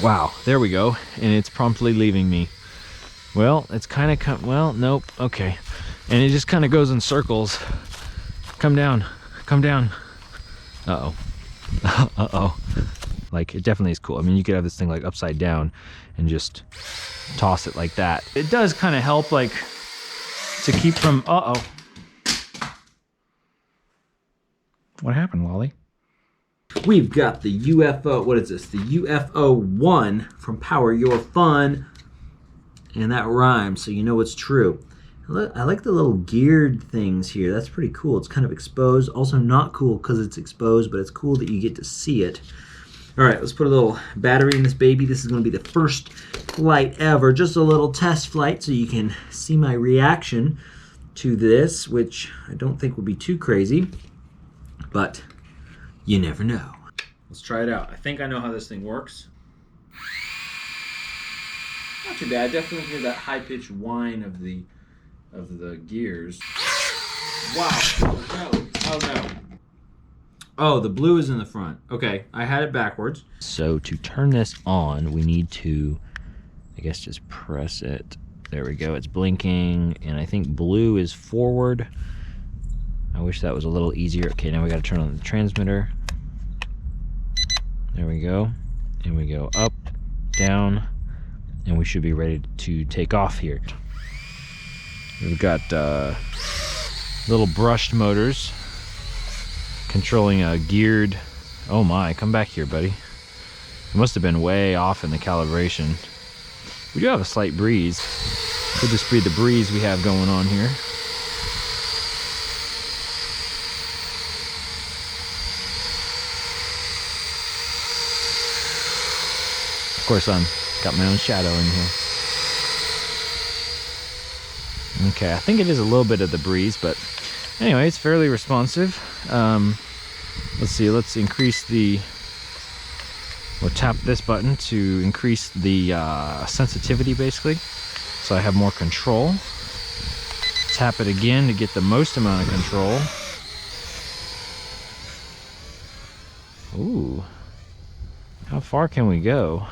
Wow, there we go, and it's promptly leaving me. Well, it's kind of, well, nope, okay. And it just kind of goes in circles. Come down, come down. Uh-oh, uh-oh. Like, it definitely is cool. I mean, you could have this thing like upside down and just toss it like that. It does kind of help, like, to keep from, uh-oh. What happened, Lolly? We've got the UFO, what is this? The UFO1 from Power Your Fun. And that rhymes, so you know it's true. I like the little geared things here. That's pretty cool. It's kind of exposed. Also not cool because it's exposed, but it's cool that you get to see it. All right, let's put a little battery in this baby. This is going to be the first flight ever. Just a little test flight so you can see my reaction to this, which I don't think will be too crazy, but you never know. Let's try it out. I think I know how this thing works. Not too bad. Definitely hear that high-pitched whine of the gears. Wow. Oh no. Oh no. Oh, the blue is in the front. Okay, I had it backwards. So to turn this on, we need to, I guess, just press it. There we go. It's blinking, and I think blue is forward. I wish that was a little easier. Okay, now we got to turn on the transmitter. There we go. And we go up, down, and we should be ready to take off here. We've got little brushed motors controlling a geared, oh my, come back here, buddy. It must have been way off in the calibration. We do have a slight breeze. Could just be the breeze we have going on here. Of course, I'm got my own shadow in here. Okay, I think it is a little bit of the breeze, but anyway, it's fairly responsive. Let's see, let's increase the, we'll tap this button to increase the sensitivity, basically, so I have more control. Tap it again to get the most amount of control. Ooh, how far can we go?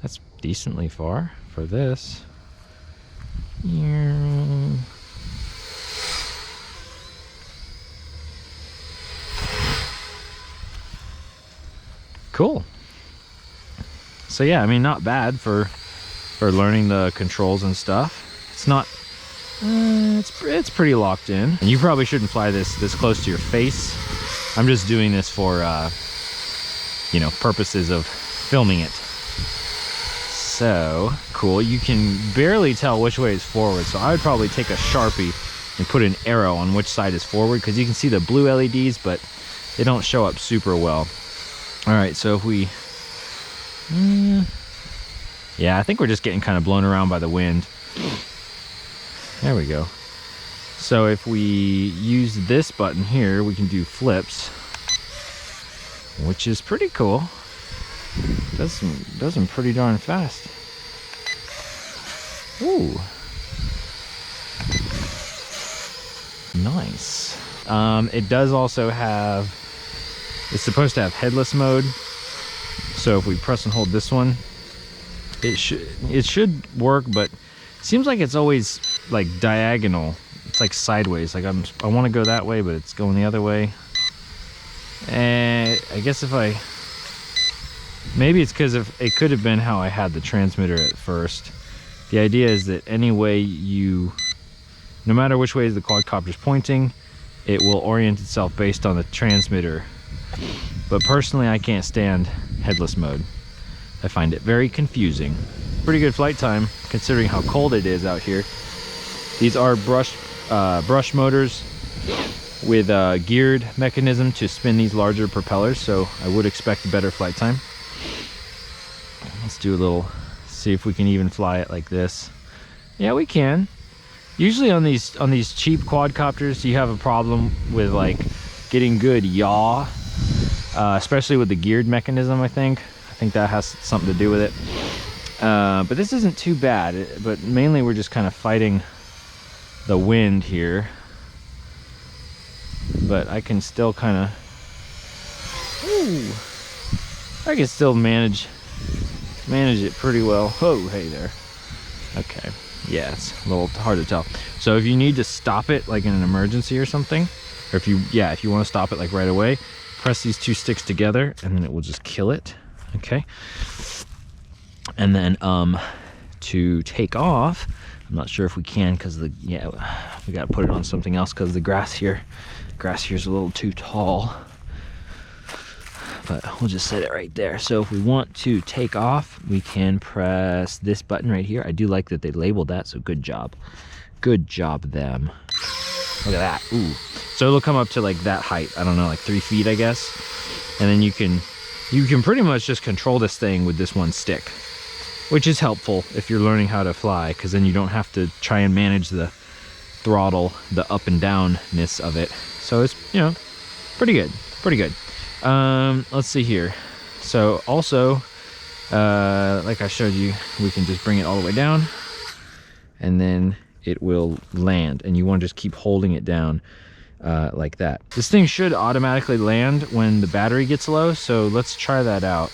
That's decently far for this. Cool. So yeah, I mean, not bad for learning the controls and stuff. It's not, it's pretty locked in. And you probably shouldn't fly this close to your face. I'm just doing this for you know, purposes of filming it. So cool. You can barely tell which way is forward, so I would probably take a Sharpie and put an arrow on which side is forward, because you can see the blue LEDs, but they don't show up super well. All right, so if we, yeah, I think we're just getting kind of blown around by the wind. There we go. So if we use this button here, we can do flips, which is pretty cool. Does them pretty darn fast. Ooh, nice. It does also have, it's supposed to have headless mode. So if we press and hold this one, it should work, but it seems like it's always like diagonal. It's like sideways. Like I want to go that way, but it's going the other way. And I guess if I, maybe it's because it could have been how I had the transmitter at first. The idea is that any way you, no matter which way the quadcopter's pointing, it will orient itself based on the transmitter. But personally, I can't stand headless mode. I find it very confusing. Pretty good flight time considering how cold it is out here. These are brush motors with a geared mechanism to spin these larger propellers, so I would expect a better flight time. Let's do a little, see if we can even fly it like this. Yeah, we can. Usually on these cheap quadcopters, you have a problem with like getting good yaw, especially with the geared mechanism. I think that has something to do with it. But this isn't too bad. But mainly we're just kind of fighting the wind here. But I can still kind of, I can still manage it pretty well. Oh, hey there. Okay, yeah, it's a little hard to tell. So if you need to stop it like in an emergency or something, or if you want to stop it like right away, press these two sticks together and then it will just kill it. Okay. And then to take off, I'm not sure if we can because we got to put it on something else because the grass here is a little too tall. But we'll just set it right there. So if we want to take off, we can press this button right here. I do like that they labeled that, so good job. Good job, them. Look at that. Ooh. So it'll come up to like that height. I don't know, like 3 feet, I guess. And then you can pretty much just control this thing with this one stick, which is helpful if you're learning how to fly, because then you don't have to try and manage the throttle, the up and downness of it. So it's, you know, pretty good. Pretty good. Let's see here. So also, like I showed you, we can just bring it all the way down and then it will land, and you want to just keep holding it down like that. This thing should automatically land when the battery gets low, so let's try that out.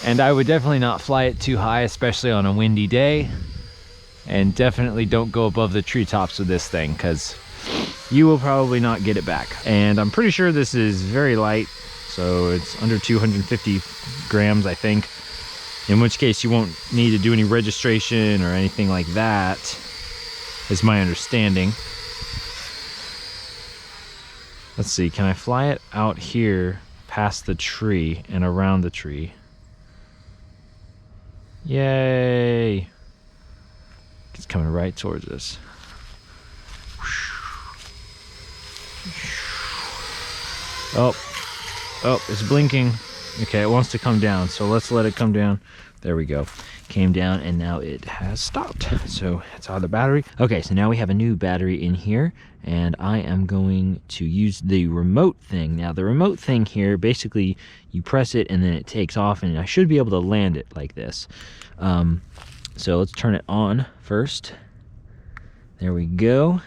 And I would definitely not fly it too high, especially on a windy day. And definitely don't go above the treetops with this thing, because you will probably not get it back. And I'm pretty sure this is very light, so it's under 250 grams, I think. In which case you won't need to do any registration or anything like that, is my understanding. Let's see, can I fly it out here past the tree and around the tree? Yay! It's coming right towards us. Oh, it's blinking. Okay, it wants to come down, so let's let it come down. There we go. Came down and now it has stopped. So it's out of the battery. Okay, so now we have a new battery in here, and I am going to use the remote thing. Now the remote thing here, basically you press it and then it takes off, and I should be able to land it like this. So let's turn it on first. There we go.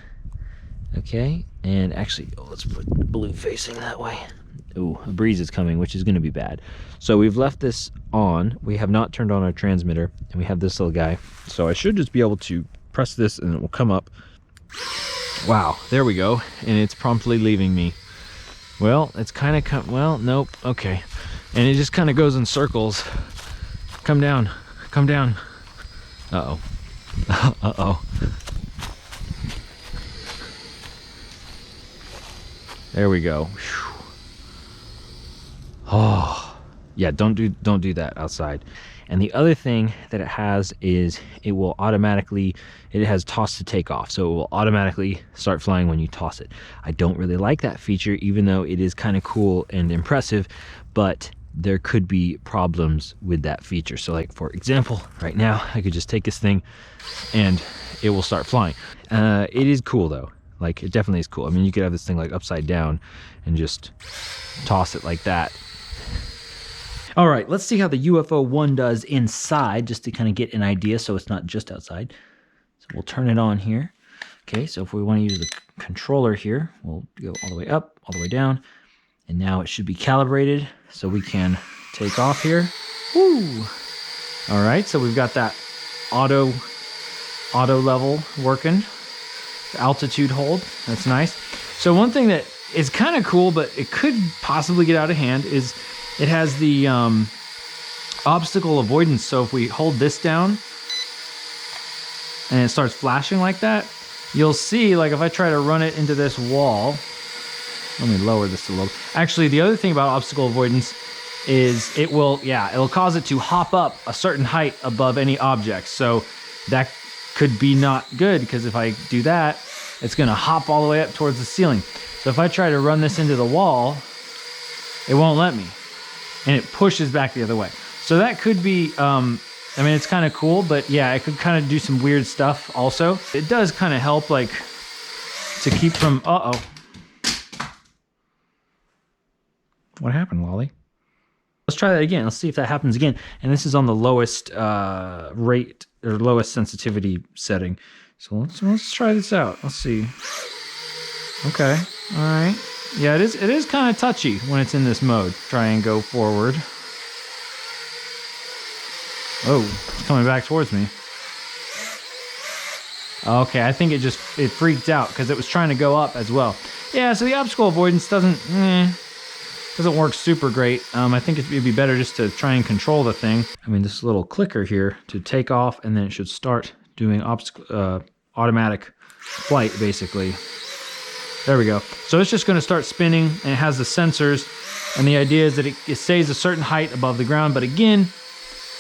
Okay, and actually, let's put the blue facing that way. Ooh, a breeze is coming, which is going to be bad. So we've left this on. We have not turned on our transmitter, and we have this little guy. So I should just be able to press this, and it will come up. Wow, there we go, and it's promptly leaving me. Well, it's kind of well, nope, okay. And it just kind of goes in circles. Come down, come down. Uh-oh. Uh-oh. There we go. Whew. Oh, yeah, don't do that outside. And the other thing that it has is it has toss to take off, so it will automatically start flying when you toss it. I don't really like that feature, even though it is kind of cool and impressive, but there could be problems with that feature. So like, for example, right now I could just take this thing and it will start flying. It is cool though. Like, it definitely is cool. I mean, you could have this thing like upside down and just toss it like that. All right, let's see how the UFO1 does inside, just to kind of get an idea so it's not just outside. So we'll turn it on here. Okay, so if we want to use the controller here, we'll go all the way up, all the way down. And now it should be calibrated so we can take off here. Woo! All right, so we've got that auto level working. Altitude hold, that's nice. So one thing that is kind of cool, but it could possibly get out of hand, is it has the obstacle avoidance. So if we hold this down and it starts flashing like that, you'll see, like if I try to run it into this wall, let me lower this a little. Actually, the other thing about obstacle avoidance is it'll cause it to hop up a certain height above any object. So that could be not good, because if I do that, it's going to hop all the way up towards the ceiling. So if I try to run this into the wall, it won't let me, and it pushes back the other way. So that could be, I mean, it's kind of cool, but yeah, it could kind of do some weird stuff also. It does kind of help, like, to keep from, uh-oh. What happened, Wally? Let's try that again. Let's see if that happens again. And this is on the lowest rate or lowest sensitivity setting. So let's try this out. Let's see. Okay, all right. Yeah, it is kind of touchy when it's in this mode. Try and go forward. Oh, it's coming back towards me. Okay, I think it freaked out because it was trying to go up as well. Yeah, so the obstacle avoidance doesn't work super great. I think it'd be better just to try and control the thing. I mean, this little clicker here to take off, and then it should start doing automatic flight, basically. There we go. So it's just going to start spinning, and it has the sensors, and the idea is that it stays a certain height above the ground, but again,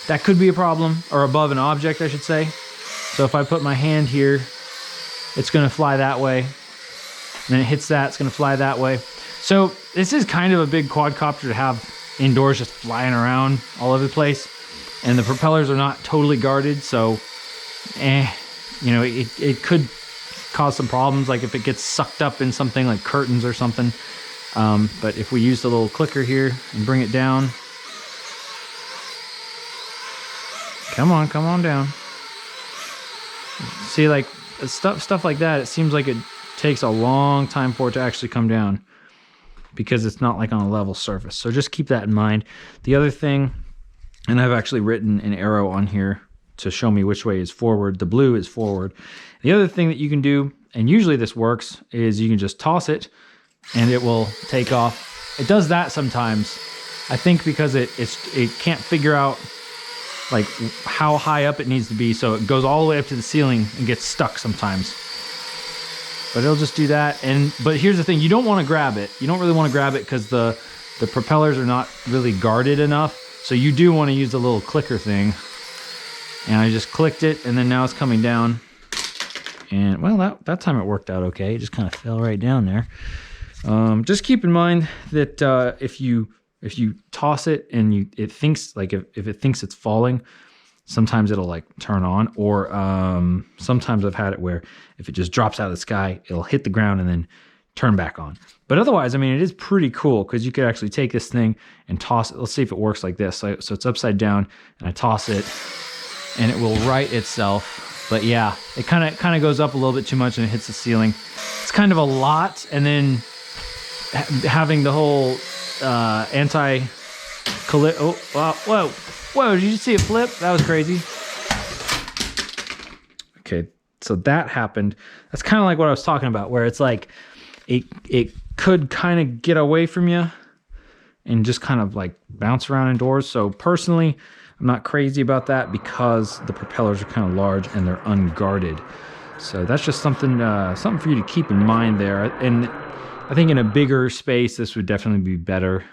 that could be a problem, or above an object, I should say. So if I put my hand here, it's going to fly that way. And then it hits that, it's going to fly that way. So this is kind of a big quadcopter to have indoors, just flying around all over the place. And the propellers are not totally guarded, so you know, it could cause some problems, like if it gets sucked up in something like curtains or something. But if we use the little clicker here and bring it down. Come on down. See, like stuff like that, it seems like it takes a long time for it to actually come down because it's not like on a level surface. So just keep that in mind. The other thing, and I've actually written an arrow on here to show me which way is forward. The blue is forward. The other thing that you can do, and usually this works, is you can just toss it and it will take off. It does that sometimes, I think, because it can't figure out like how high up it needs to be, so it goes all the way up to the ceiling and gets stuck sometimes. But it'll just do that. But here's the thing, you don't want to grab it. You don't really want to grab it because the propellers are not really guarded enough. So you do want to use the little clicker thing. And I just clicked it, and then now it's coming down. And well, that time it worked out okay. It just kind of fell right down there. Just keep in mind that if you toss it and it thinks, like if it thinks it's falling, sometimes it'll like turn on, or sometimes I've had it where if it just drops out of the sky, it'll hit the ground and then turn back on. But otherwise, I mean, it is pretty cool because you could actually take this thing and toss it. Let's see if it works like this. So it's upside down, and I toss it, and it will right itself. But yeah, it kind of goes up a little bit too much and it hits the ceiling. It's kind of a lot, and then having the whole whoa, did you see it flip? That was crazy. Okay, so that happened. That's kind of like what I was talking about, where it's like it could kind of get away from you and just kind of like bounce around indoors. So personally, I'm not crazy about that because the propellers are kind of large and they're unguarded. So that's just something for you to keep in mind there. And I think in a bigger space, this would definitely be better.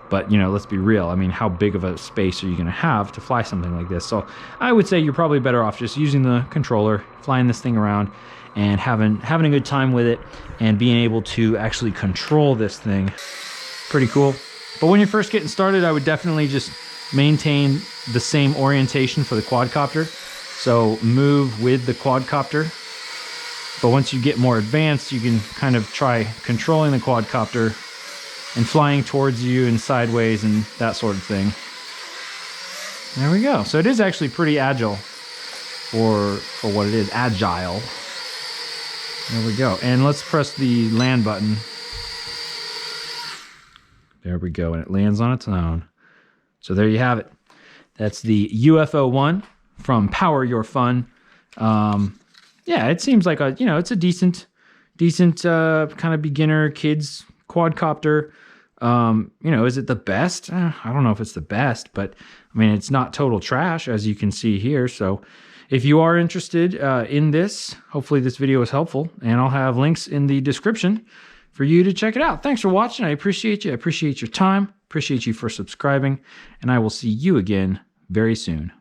But, you know, let's be real. I mean, how big of a space are you going to have to fly something like this? So I would say you're probably better off just using the controller, flying this thing around, and having a good time with it, and being able to actually control this thing. Pretty cool. But when you're first getting started, I would definitely just maintain the same orientation for the quadcopter. So move with the quadcopter. But once you get more advanced, you can kind of try controlling the quadcopter and flying towards you and sideways and that sort of thing. There we go. So it is actually pretty agile for what it is. Agile. There we go. And let's press the land button. There we go. And it lands on its own. So there you have it. That's the UFO1 from Power Your Fun. Yeah, it seems like it's a decent kind of beginner kids quadcopter. Is it the best? I don't know if it's the best, but I mean, it's not total trash, as you can see here. So if you are interested in this, hopefully this video was helpful, and I'll have links in the description for you to check it out. Thanks for watching. I appreciate you. I appreciate your time. Appreciate you for subscribing, and I will see you again very soon.